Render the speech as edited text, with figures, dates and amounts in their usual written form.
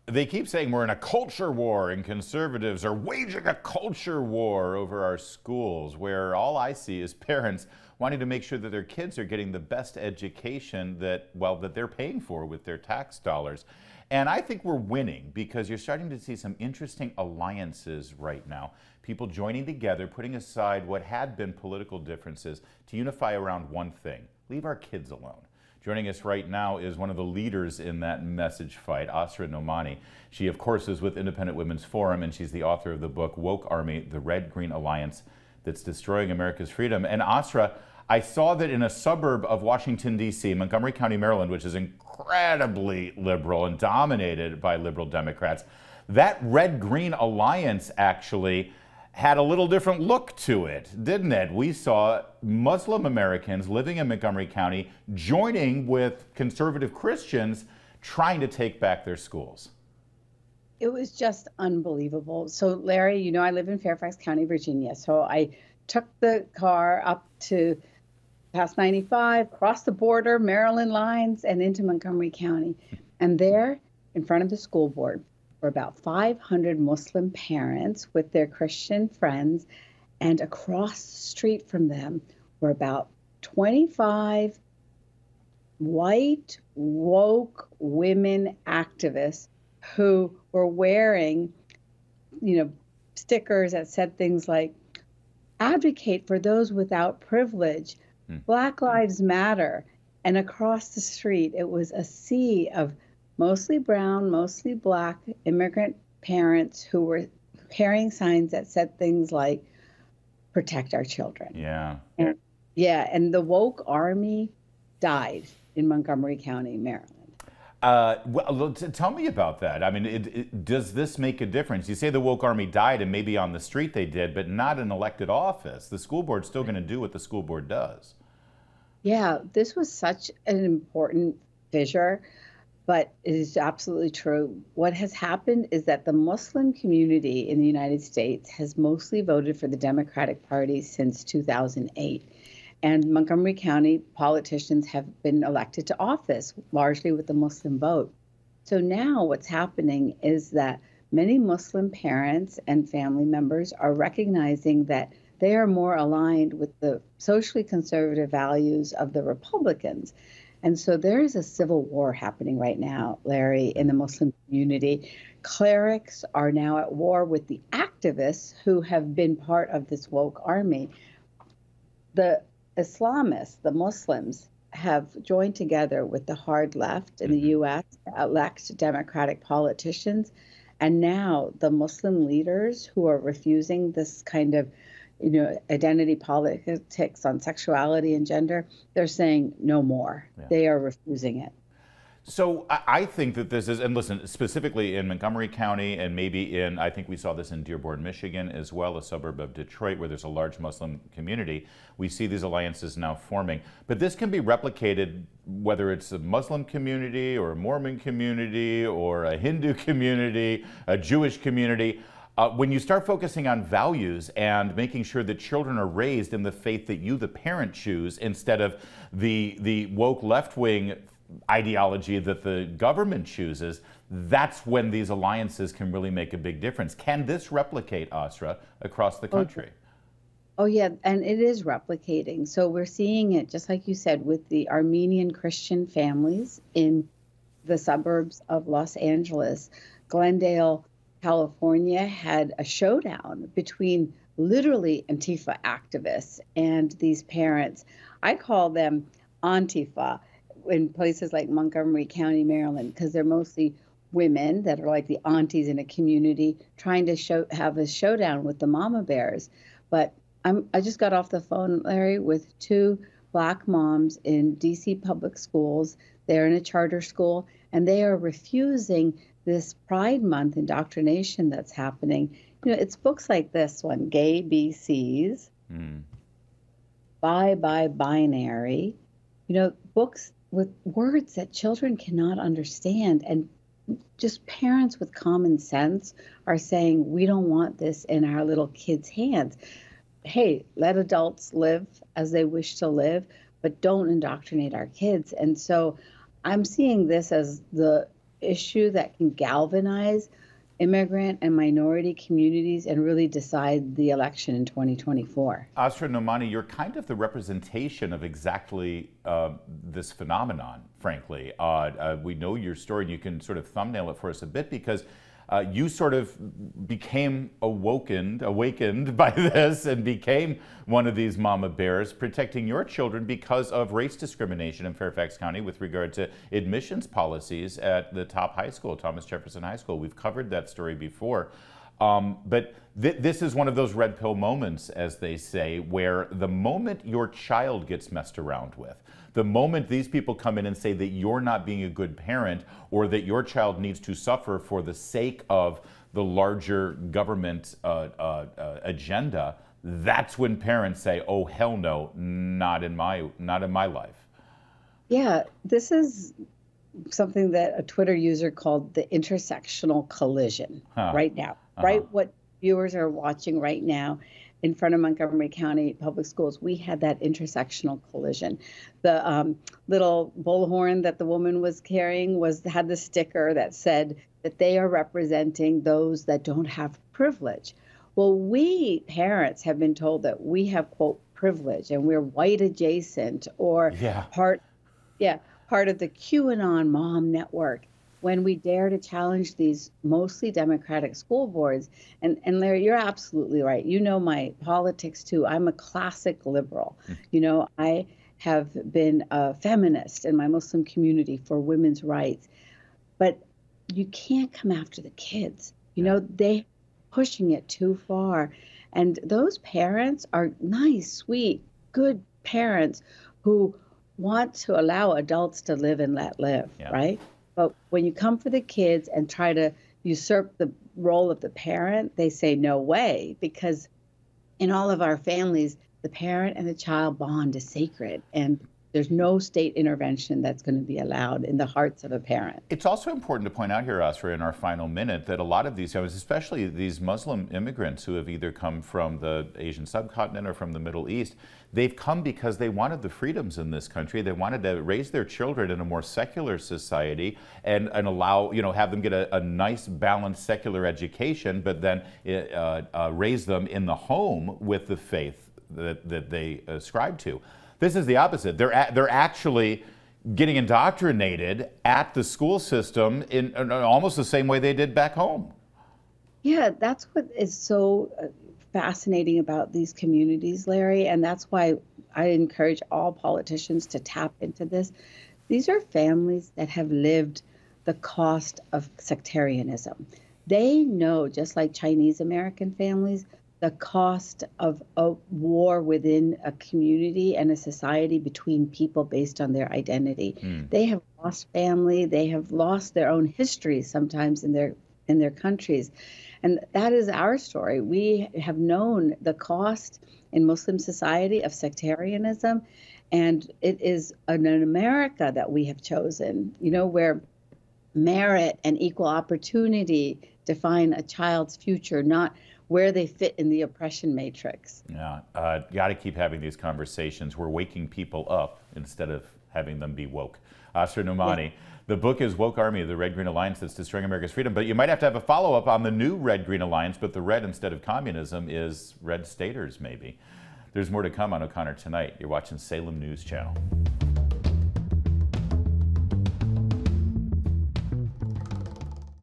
They keep saying we're in a culture war and conservatives are waging a culture war over our schools, where all I see is parents wanting to make sure that their kids are getting the best education that, well, that they're paying for with their tax dollars. And I think we're winning because you're starting to see some interesting alliances right now. People joining together, putting aside what had been political differences to unify around one thing: leave our kids alone. Joining us right now is one of the leaders in that message fight, Asra Nomani. She, of course, is with Independent Women's Forum, and she's the author of the book, Woke Army, The Red-Green Alliance That's Destroying America's Freedom. And Asra, I saw that in a suburb of Washington, D.C., Montgomery County, Maryland, which is incredibly liberal and dominated by liberal Democrats, that Red-Green Alliance actually had a little different look to it, didn't it? We saw Muslim Americans living in Montgomery County joining with conservative Christians trying to take back their schools. It was just unbelievable. So, Larry, you know, I live in Fairfax County, Virginia. So I took the car up to past 95, across the border, Maryland lines, and into Montgomery County. And there, in front of the school board, were about 500 Muslim parents with their Christian friends, and across the street from them were about 25 white, woke women activists who were wearing, stickers that said things like, advocate for those without privilege, Black Lives Matter. And across the street, it was a sea of mostly brown, mostly Black immigrant parents who were carrying signs that said things like, protect our children. Yeah. And the woke army died in Montgomery County, Maryland. Well, tell me about that. I mean, does this make a difference? You say the woke army died, and maybe on the street they did, but not in elected office. The school board's still going to do what the school board does. Yeah, this was such an important fissure, but it is absolutely true. What has happened is that the Muslim community in the United States has mostly voted for the Democratic Party since 2008. And Montgomery County politicians have been elected to office largely with the Muslim vote. So now what's happening is that many Muslim parents and family members are recognizing that they are more aligned with the socially conservative values of the Republicans. And so there is a civil war happening right now, Larry, in the Muslim community. Clerics are now at war with the activists who have been part of this woke army. The Islamists, the Muslims, have joined together with the hard left in the U.S. to elect Democratic politicians. And now the Muslim leaders who are refusing this kind of, identity politics on sexuality and gender, they're saying no more. Yeah. They are refusing it. So I think that this is, and listen, specifically in Montgomery County and maybe I think we saw this in Dearborn, Michigan, as well, a suburb of Detroit where there's a large Muslim community. We see these alliances now forming. But this can be replicated whether it's a Muslim community or a Mormon community or a Hindu community, a Jewish community. When you start focusing on values and making sure that children are raised in the faith that you, the parent, choose instead of the woke left-wing ideology that the government chooses, that's when these alliances can really make a big difference. Can this replicate, Asra, across the country? Oh, yeah, and it is replicating. So we're seeing it, just like you said, with the Armenian Christian families in the suburbs of Los Angeles. Glendale, California had a showdown between literally Antifa activists and these parents. I call them Antifa in places like Montgomery County, Maryland, because they're mostly women that are like the aunties in a community trying to have a showdown with the mama bears. But I just got off the phone, Larry, with two Black moms in DC public schools. They're in a charter school, and they are refusing this Pride Month indoctrination that's happening. It's books like this one, Gay BCs, Bye Bye Binary, books with words that children cannot understand. And just parents with common sense are saying, we don't want this in our little kids' hands. Hey, let adults live as they wish to live, but don't indoctrinate our kids. And so I'm seeing this as the issue that can galvanize immigrant and minority communities and really decide the election in 2024. Asra Nomani, you're kind of the representation of exactly this phenomenon, frankly. We know your story, and you can sort of thumbnail it for us a bit, because you sort of became awakened by this and became one of these mama bears protecting your children because of race discrimination in Fairfax County with regard to admissions policies at the top high school, Thomas Jefferson High School. We've covered that story before. But this is one of those red pill moments, as they say, where the moment your child gets messed around with, the moment these people come in and say that you're not being a good parent or that your child needs to suffer for the sake of the larger government agenda, that's when parents say, "Oh, hell no, not in my life." Yeah, this is something that a Twitter user called the intersectional collision right now. Right, what viewers are watching right now in front of Montgomery County Public Schools, we had that intersectional collision. The little bullhorn that the woman was carrying had the sticker that said that they are representing those that don't have privilege. Well, we parents have been told that we have, quote, privilege and we're white adjacent or part of the QAnon mom network, when we dare to challenge these mostly Democratic school boards. And Larry, you're absolutely right. You know my politics too. I'm a classic liberal. You know, I have been a feminist in my Muslim community for women's rights. But you can't come after the kids. You know, they're pushing it too far. And those parents are nice, sweet, good parents who want to allow adults to live and let live, right? But when you come for the kids and try to usurp the role of the parent, they say no way, because in all of our families, the parent and the child bond is sacred, and there's no state intervention that's going to be allowed in the hearts of a parent. It's also important to point out here, Asra, in our final minute, that a lot of these families, especially these Muslim immigrants who have either come from the Asian subcontinent or from the Middle East, they've come because they wanted the freedoms in this country. They wanted to raise their children in a more secular society and allow, have them get a nice, balanced, secular education, but then raise them in the home with the faith that they ascribe to. This is the opposite. They're actually getting indoctrinated at the school system in almost the same way they did back home. Yeah, that's what is so fascinating about these communities, Larry, and that's why I encourage all politicians to tap into this. These are families that have lived the cost of sectarianism. They know, just like Chinese American families, the cost of a war within a community and a society between people based on their identity. They have lost family, they have lost their own history sometimes in their countries. And that is our story. We have known the cost in Muslim society of sectarianism, and it is an America that we have chosen, where merit and equal opportunity define a child's future, not where they fit in the oppression matrix. Yeah, got to keep having these conversations. We're waking people up instead of having them be woke. Asra Nomani, the book is Woke Army, the Red-Green Alliance That's Destroying America's Freedom, but you might have to have a follow-up on the new Red-Green Alliance, but the red instead of communism is red staters, maybe. There's more to come on O'Connor Tonight. You're watching Salem News Channel.